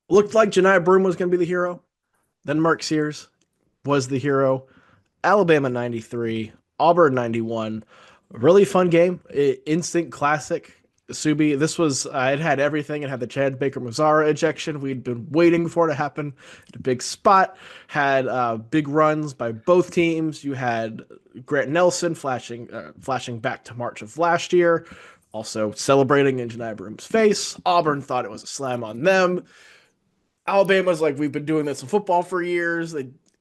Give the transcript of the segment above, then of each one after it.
Looked like Janiah Broome was going to be the hero. Then Mark Sears was the hero. Alabama 93, Auburn 91. Really fun game. Instant classic. Subi, this was, it had everything. It had the Chad Baker Mazzara ejection. We'd been waiting for it to happen. A big spot. Had big runs by both teams. You had Grant Nelson flashing back to March of last year, also celebrating in Janiah Broome's face. Auburn thought it was a slam on them. Alabama's like, we've been doing this in football for years.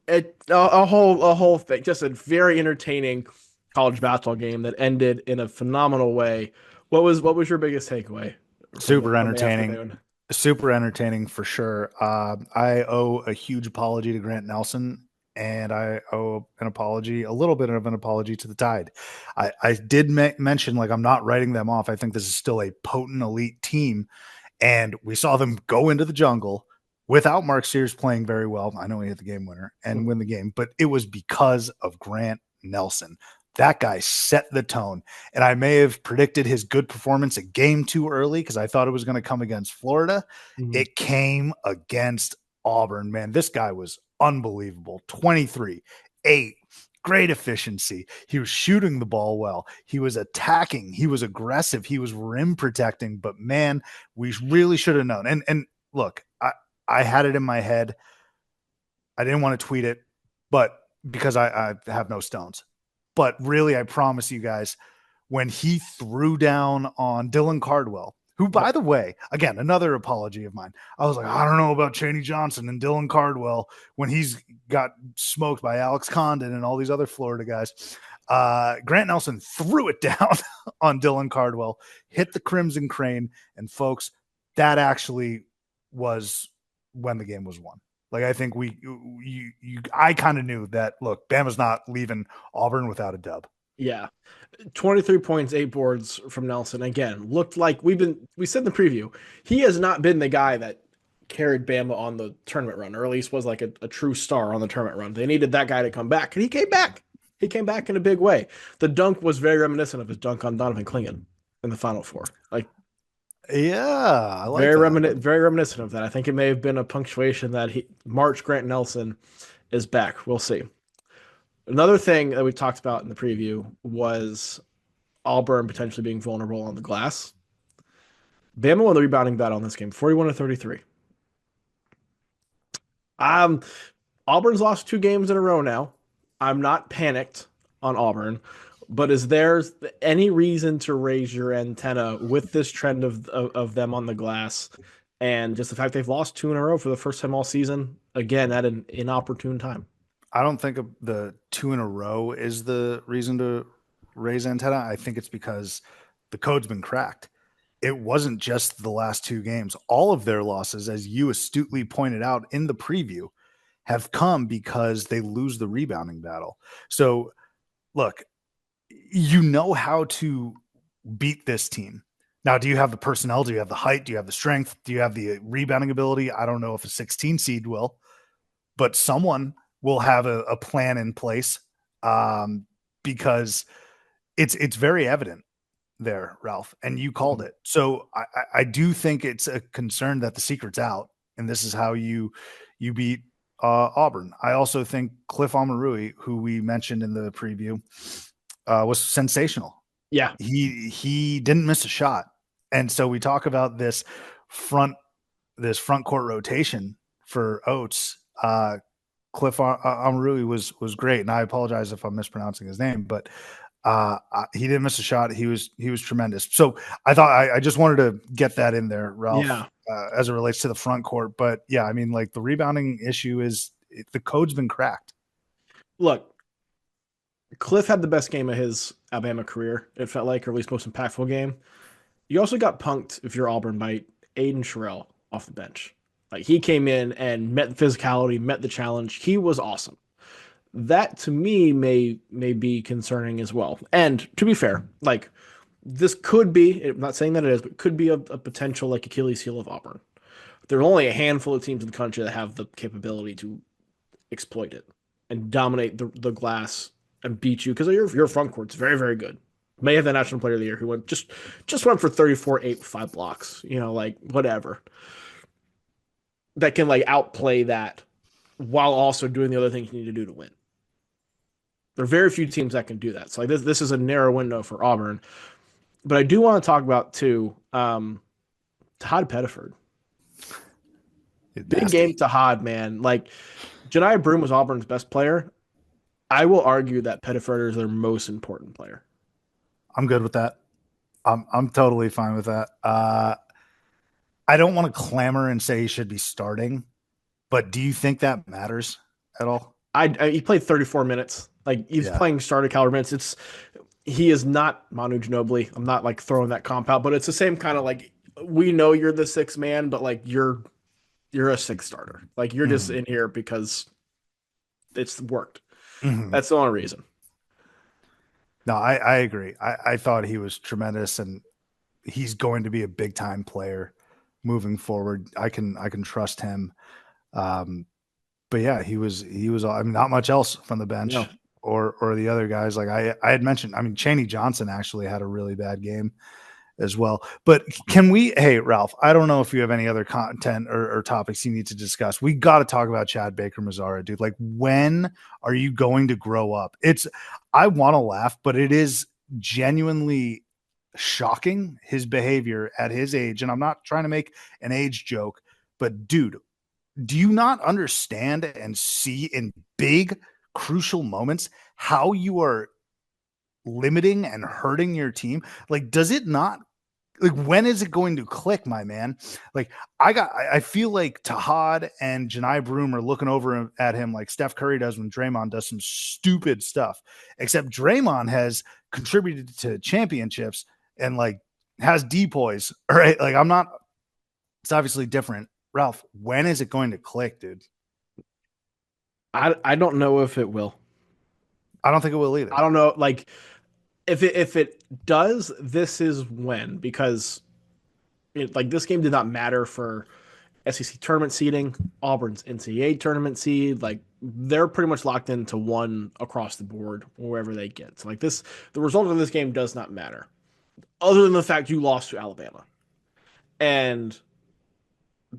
A whole thing, just a very entertaining college basketball game that ended in a phenomenal way. What was your biggest takeaway from the Super from the entertaining. afternoon? Super entertaining for sure. I owe a huge apology to Grant Nelson, and I owe an apology, a little bit of an apology to the Tide. I did mention, like, I'm not writing them off. I think this is still a potent elite team, and we saw them go into the jungle without Mark Sears playing very well. I know he hit the game winner and win the game, but it was because of Grant Nelson. That guy set the tone. And I may have predicted his good performance a game too early because I thought it was going to come against Florida. Mhm. It came against Auburn, man. This guy was unbelievable. 23, 8, great efficiency. He was shooting the ball well. He was attacking. He was aggressive. He was rim protecting. But man, we really should have known. And look, I had it in my head. I didn't want to tweet it, but because I have no stones. But really, I promise you guys, when he threw down on Dylan Cardwell, who, by Yep. the way, again, another apology of mine. I was like, I don't know about Chaney Johnson and Dylan Cardwell when he's got smoked by Alex Condon and all these other Florida guys. Grant Nelson threw it down on Dylan Cardwell, hit the Crimson Crane, and folks, that actually was when the game was won. Like, I think I kind of knew that. Look, Bama's not leaving Auburn without a dub. Yeah. 23 points, 8 boards from Nelson. Again, looked like we said in the preview, he has not been the guy that carried Bama on the tournament run, or at least was like a true star on the tournament run. They needed that guy to come back, and he came back. He came back in a big way. The dunk was very reminiscent of his dunk on Donovan Clingan in the Final Four. Like Yeah, I like that. very reminiscent of that. I think it may have been a punctuation that March Grant Nelson is back. We'll see. Another thing that we talked about in the preview was Auburn potentially being vulnerable on the glass. Bama won the rebounding battle in this game, 41 to 33. Um, Auburn's lost 2 games in a row now. I'm not panicked on Auburn, but is there any reason to raise your antenna with this trend of them on the glass and just the fact they've lost 2 in a row for the first time all season, again at an inopportune time? I don't think the two in a row is the reason to raise antenna. I think it's because the code's been cracked. It wasn't just the last 2 games. All of their losses, as you astutely pointed out in the preview, have come because they lose the rebounding battle. So, look, you know how to beat this team. Now, do you have the personnel? Do you have the height? Do you have the strength? Do you have the rebounding ability? I don't know if a 16 seed will, but someone will have a plan in place because it's very evident there, Ralph, and you called it. So I do think it's a concern that the secret's out, and this is how you beat Auburn. I also think Cliff Omarui, who we mentioned in the preview, was sensational. Yeah. He didn't miss a shot, and so we talk about front front court rotation for Oates. Cliff Omarui was great, and I apologize if I'm mispronouncing his name, but he didn't miss a shot. He was tremendous. So I thought I just wanted to get that in there, Ralph, Yeah. as it relates to the front court. But yeah, I mean, like the rebounding issue the code's been cracked. Look, Cliff had the best game of his Alabama career, it felt like, or at least most impactful game. You also got punked if you're Auburn by Aiden Sherrill off the bench. Like he came in and met the physicality, met the challenge. He was awesome. That to me may be concerning as well. And to be fair, like this could be, I'm not saying that it is, but could be a potential like Achilles heel of Auburn. There are only a handful of teams in the country that have the capability to exploit it and dominate the glass and beat you because your front court's very, very good. May have the national player of the year who just went for 34, 8, 5 blocks. Like whatever. that can like outplay that while also doing the other things you need to do to win. There are very few teams that can do that. So like this is a narrow window for Auburn. But I do want to talk about too Todd Pettiford. It's Big game nasty. to Todd, man. Like Janiah Broome was Auburn's best player. I will argue that Pettiford is their most important player. I'm good with that. I'm totally fine with that. I don't want to clamor and say he should be starting, but do you think that matters at all? He played 34 minutes. Like he's Yeah. playing starter caliber minutes. He is not Manu Ginobili. I'm not like throwing that comp out, but it's the same kind of like we know you're the sixth man, but like you're a sixth starter. Like you're just Mm-hmm. in here because it's worked. Mm-hmm. That's the only reason. No, I agree. I thought he was tremendous, and he's going to be a big time player moving forward. I can trust him. Um, but yeah, he was. I mean, not much else from the bench No. or the other guys. Like I had mentioned. I mean, Chaney Johnson actually had a really bad game as well. But can we? Hey, Ralph, I don't know if you have any other content or topics you need to discuss. We got to talk about Chad Baker Mazara, dude. Like, when are you going to grow up? I want to laugh, but it is genuinely shocking his behavior at his age. And I'm not trying to make an age joke, but dude, do you not understand and see in big, crucial moments how you are limiting and hurting your team? Like, does it not, like, when is it going to click, my man? Like, I feel like Tahad and Janai Broom are looking over at him like Steph Curry does when Draymond does some stupid stuff. Except Draymond has contributed to championships and like has depoys. All right, like I'm not. It's obviously different. Ralph, when is it going to click, dude? I don't know if it will. I don't think it will I either. don't know. Like if it does, this is when because like this game did not matter for SEC tournament seeding, Auburn's NCAA tournament seed. Like they're pretty much locked into one across the board wherever they get. So like this, the result of this game does not matter, other than the fact you lost to Alabama. And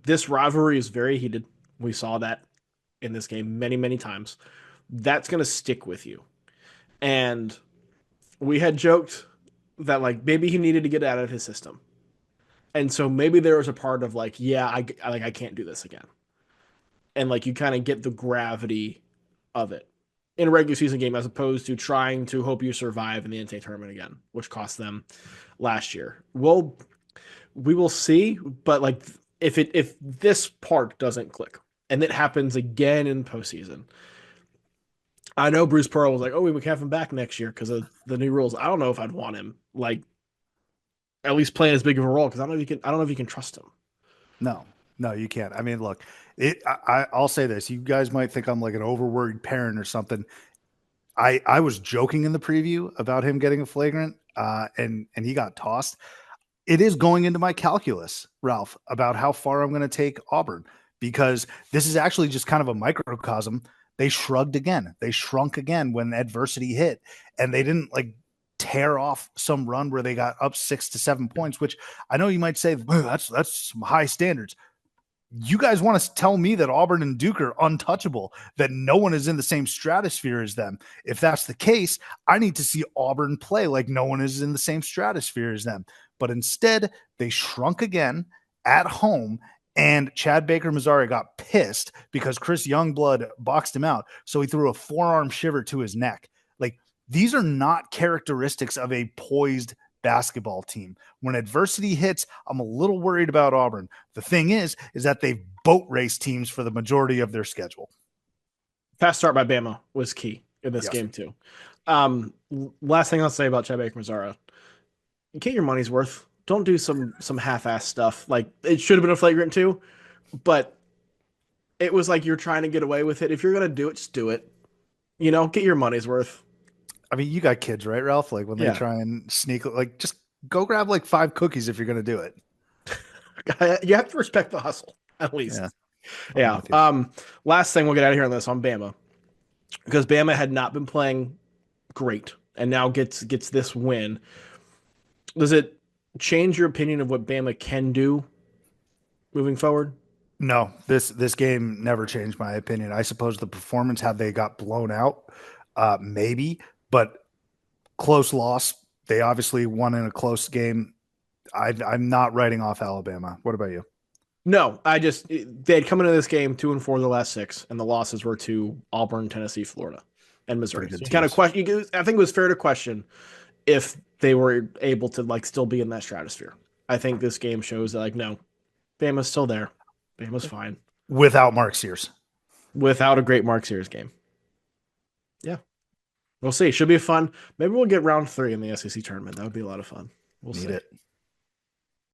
this rivalry is very heated. We saw that in this game many, many times. That's going to stick with you. And we had joked that like maybe he needed to get out of his system. And so maybe there was a part of like, yeah, I can't do this again. And like you kind of get the gravity of it in a regular season game as opposed to trying to hope you survive in the NCAA tournament again, which cost them last year. Well, we will see, but like if this part doesn't click and it happens again in postseason, I know Bruce Pearl was like, "Oh, we can have him back next year because of the new rules." I don't know if I'd want him like at least playing as big of a role because I don't know if you can. I don't know if you can trust him. No, no, you can't. I mean, look, I'll say this. You guys might think I'm like an overworried parent or something. I was joking in the preview about him getting a flagrant, and he got tossed. It is going into my calculus, Ralph, about how far I'm going to take Auburn because this is actually just kind of a microcosm. They shrugged again. They shrunk again when adversity hit, and they didn't like tear off some run where they got up 6 to 7 points. Which I know you might say that's some high standards. You guys want to tell me that Auburn and Duke are untouchable, that no one is in the same stratosphere as them. If that's the case, I need to see Auburn play like no one is in the same stratosphere as them. But instead, they shrunk again at home, and Chad Baker Mazara got pissed because Chris Youngblood boxed him out. So he threw a forearm shiver to his neck. Like, these are not characteristics of a poised basketball team. When adversity hits, I'm a little worried about Auburn. The thing is that they've boat raced teams for the majority of their schedule. Fast start by Bama was key in this Yes. game too. Last thing I'll say about Chad Baker Mazzara: get your money's worth. Don't do some half-ass stuff. Like it should have been a flagrant too, but it was like you're trying to get away with it. If you're gonna do it, just do it. You know, get your money's worth. I mean, you got kids, right, Ralph? Like when they Yeah, try and sneak, like just go grab like 5 cookies if you're going to do it. you have to respect the hustle at Yeah, least. I'm Yeah. with you. Last thing we'll get out of here on this on Bama because Bama had not been playing great and now gets this win. Does it change your opinion of what Bama can do moving forward? No, this game never changed my opinion. I suppose the performance, had they got blown out, maybe, but close loss. They obviously won in a close game. I'm not writing off Alabama. What about you? No, they had come into this game 2-4 the last six, and the losses were to Auburn, Tennessee, Florida, and Pretty Missouri. So good you kind of teams. question. I think it was fair to question if they were able to like still be in that stratosphere. I think this game shows that like no, Bama's still there. Bama's fine Without Mark Sears. without a great Mark Series game. Yeah, we'll see. Should be fun. Maybe we'll get round three in the SEC tournament. That would be a lot of fun. We'll Need see. it.